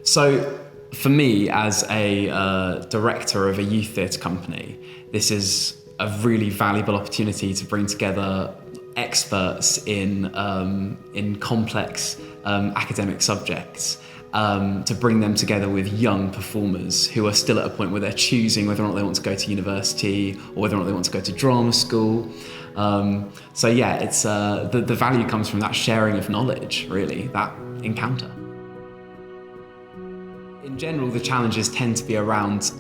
So for me, as a director of a youth theatre company, this is a really valuable opportunity to bring together experts in complex academic subjects, to bring them together with young performers who are still at a point where they're choosing whether or not they want to go to university or whether or not they want to go to drama school. So yeah, it's the value comes from that sharing of knowledge, really, that encounter. In general, the challenges tend to be around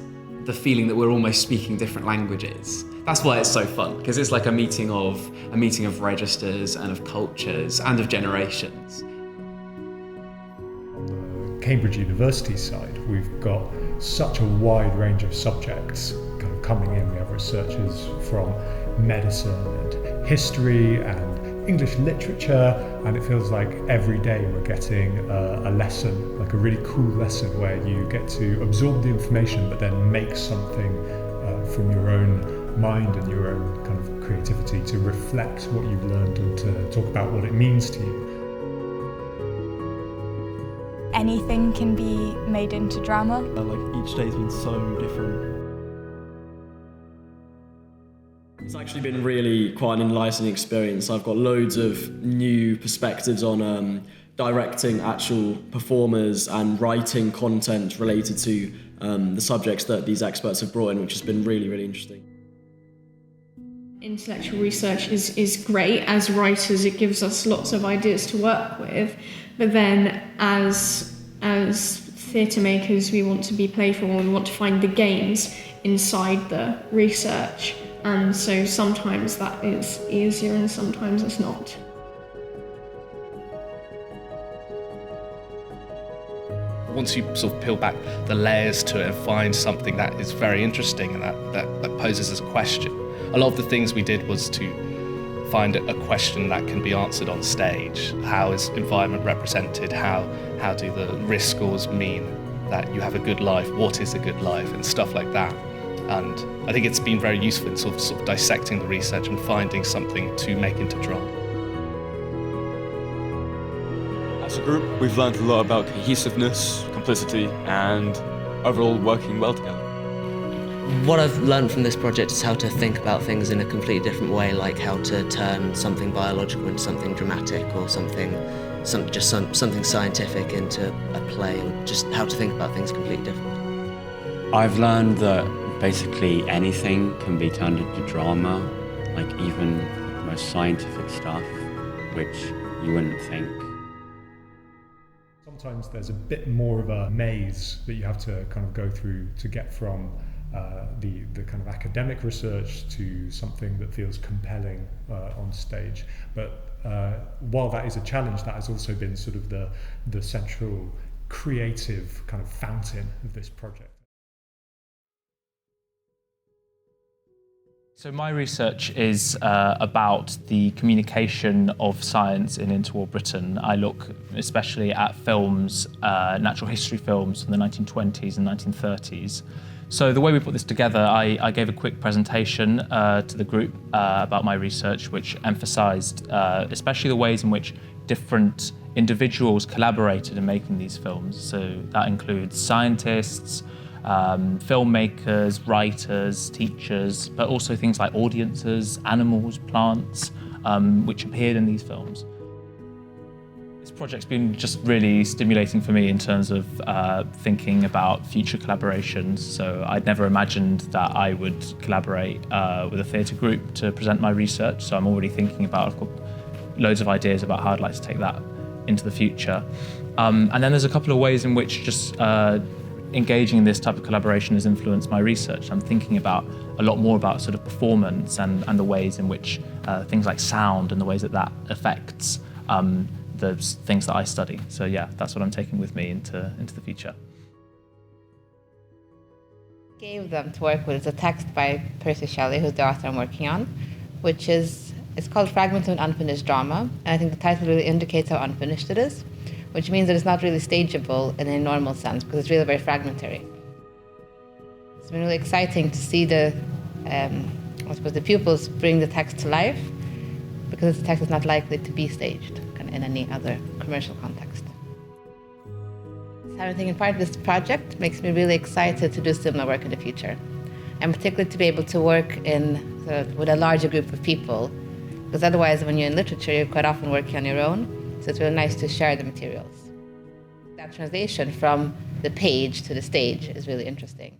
the feeling that we're almost speaking different languages. That's why it's so fun, because it's like a meeting of registers and of cultures and of generations. On the Cambridge University side, we've got such a wide range of subjects kind of coming in. We have researchers from medicine and history and English literature, and it feels like every day we're getting a lesson, like a really cool lesson where you get to absorb the information but then make something from your own mind and your own kind of creativity to reflect what you've learned and to talk about what it means to you. Anything can be made into drama. Like each day's been so different. It's actually been really quite an enlightening experience. I've got loads of new perspectives on directing actual performers and writing content related to the subjects that these experts have brought in, which has been really, really interesting. Intellectual research is great. As writers, it gives us lots of ideas to work with, but then as theatre makers, we want to be playful and we want to find the games inside the research. And so sometimes that is easier and sometimes it's not. Once you sort of peel back the layers to it and find something that is very interesting and that poses as a question. A lot of the things we did was to find a question that can be answered on stage. How is environment represented? How do the risk scores mean that you have a good life? What is a good life? And stuff like that. And I think it's been very useful in sort of dissecting the research and finding something to make into drama. As a group, we've learned a lot about cohesiveness, complicity, and overall working well together. What I've learned from this project is how to think about things in a completely different way, like how to turn something biological into something dramatic or something scientific into a play, or just how to think about things completely differently. I've learned that basically anything can be turned into drama, like even the most scientific stuff, which you wouldn't think. Sometimes there's a bit more of a maze that you have to kind of go through to get from the kind of academic research to something that feels compelling on stage. But while that is a challenge, that has also been sort of the central creative kind of fountain of this project. So my research is about the communication of science in interwar Britain. I look especially at films, natural history films from the 1920s and 1930s. So the way we put this together, I gave a quick presentation to the group about my research, which emphasised especially the ways in which different individuals collaborated in making these films. So that includes scientists, filmmakers, writers, teachers, but also things like audiences, animals, plants, which appeared in these films. This project's been just really stimulating for me in terms of thinking about future collaborations. So I'd never imagined that I would collaborate with a theatre group to present my research. So I'm already thinking about, I've got loads of ideas about how I'd like to take that into the future. And then there's a couple of ways in which just engaging in this type of collaboration has influenced my research. I'm thinking about a lot more about sort of performance and the ways in which things like sound and the ways that that affects the things that I study. So yeah, that's what I'm taking with me into the future. Gave them to work with is a text by Percy Shelley, who's the author I'm working on, which is, it's called Fragments of an Unfinished Drama, and I think the title really indicates how unfinished it is, which means that it's not really stageable in a normal sense, because it's really very fragmentary. It's been really exciting to see the pupils bring the text to life, because the text is not likely to be staged in any other commercial context. Having taken part of this project makes me really excited to do similar work in the future, and particularly to be able to work with a larger group of people, because otherwise when you're in literature you're quite often working on your own, so it's really nice to share the materials. That translation from the page to the stage is really interesting.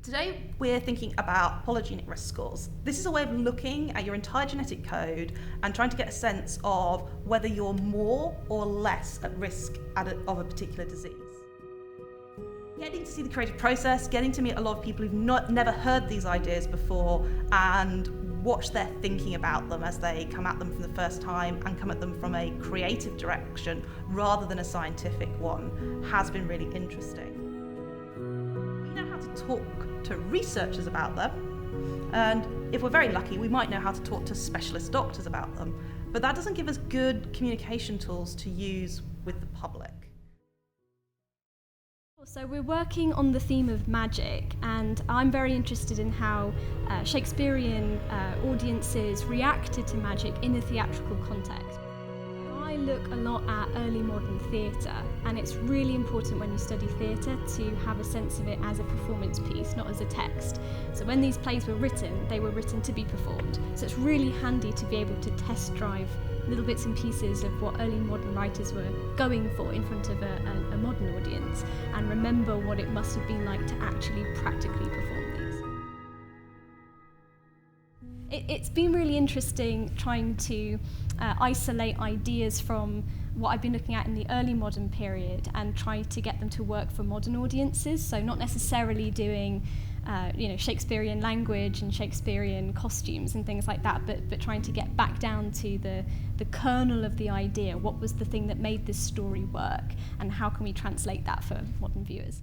Today we're thinking about polygenic risk scores. This is a way of looking at your entire genetic code and trying to get a sense of whether you're more or less at risk of a particular disease. Getting to see the creative process, getting to meet a lot of people who've never heard these ideas before and watch their thinking about them as they come at them for the first time and come at them from a creative direction rather than a scientific one has been really interesting. We know how to talk to researchers about them, and if we're very lucky we might know how to talk to specialist doctors about them, but that doesn't give us good communication tools to use with the public. So we're working on the theme of magic, and I'm very interested in how Shakespearean audiences reacted to magic in a theatrical context. I look a lot at early modern theatre, and it's really important when you study theatre to have a sense of it as a performance piece, not as a text. So when these plays were written, they were written to be performed. So it's really handy to be able to test drive little bits and pieces of what early modern writers were going for in front of a modern audience, and remember what it must have been like to actually practically perform these. It's been really interesting trying to isolate ideas from what I've been looking at in the early modern period and try to get them to work for modern audiences, so not necessarily doing Shakespearean language and Shakespearean costumes and things like that, but trying to get back down to the kernel of the idea. What was the thing that made this story work, and how can we translate that for modern viewers?